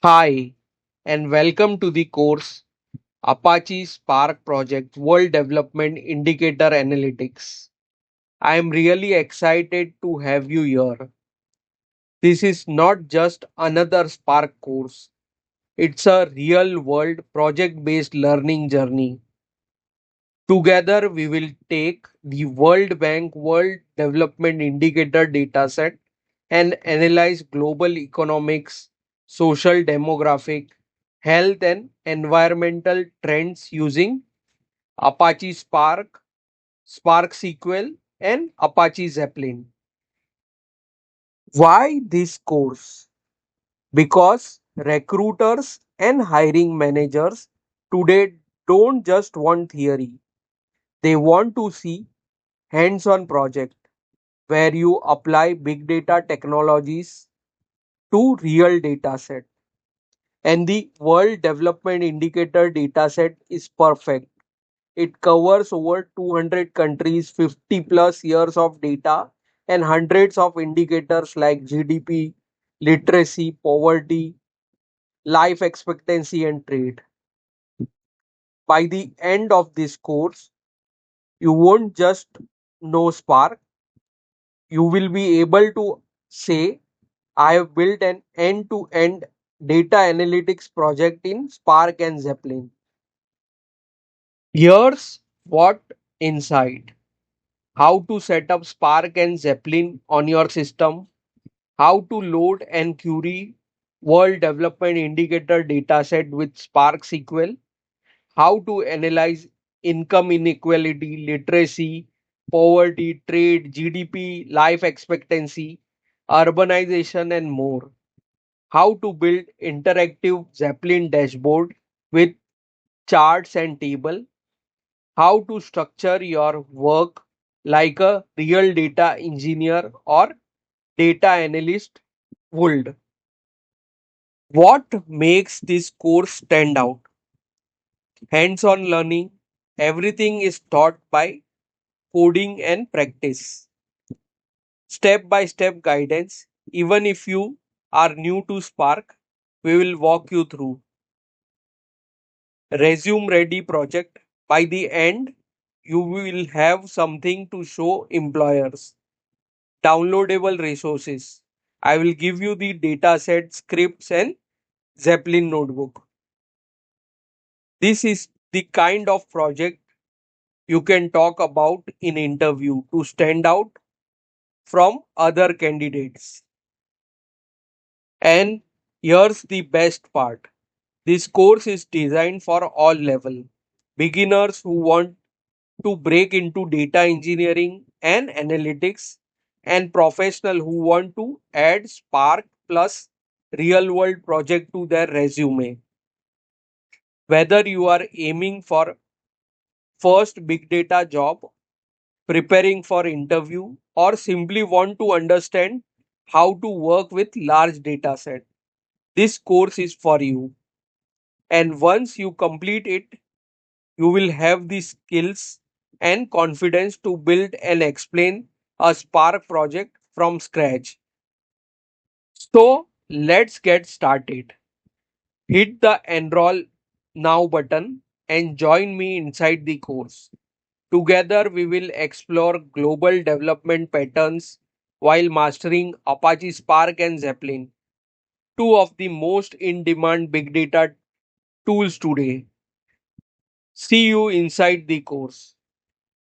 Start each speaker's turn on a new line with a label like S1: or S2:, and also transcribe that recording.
S1: Hi, and welcome to the course Apache Spark Project World Development Indicator Analytics. I am really excited to have you here. This is not just another Spark course, it's a real world project based learning journey. Together, we will take the World Bank World Development Indicator dataset and analyze global economics, social demographic, health, and environmental trends using Apache Spark, Spark SQL, and Apache Zeppelin. Why this course? Because recruiters and hiring managers today don't just want theory, they want to see hands on project where you apply big data technologies to real data set. And the World Development Indicator dataset is perfect. It covers over 200 countries, 50 plus years of data, and hundreds of indicators like GDP, literacy, poverty, life expectancy, and trade. By the end of this course, you won't just know Spark, you will be able to say, I have built an end to end data analytics project in Spark and Zeppelin. Here's what inside: how to set up Spark and Zeppelin on your system, how to load and query World Development Indicator dataset with Spark SQL, how to analyze income inequality, literacy, poverty, trade, GDP, life expectancy, urbanization, and more. How to build interactive Zeppelin dashboard with charts and table, how to structure your work like a real data engineer or data analyst would. What makes this course stand out? Hands-on learning. Everything is taught by coding and practice. Step by step guidance. Even if you are new to Spark, we will walk you through. Resume ready project. By the end, you will have something to show employers. Downloadable resources. I will give you the dataset, scripts, and Zeppelin notebook. This is the kind of project you can talk about in interview to stand out from other candidates. And here's the best part. This course is designed for all level. Beginners who want to break into data engineering and analytics, and professional who want to add Spark plus real world project to their resume. Whether you are aiming for first big data job, preparing for interview, or simply want to understand how to work with large data set, this course is for you. And once you complete it, you will have the skills and confidence to build and explain a Spark project from scratch. So let's get started. Hit the enroll now button and join me inside the course. Together, we will explore global development patterns while mastering Apache Spark and Zeppelin, two of the most in demand big data tools today. See you inside the course.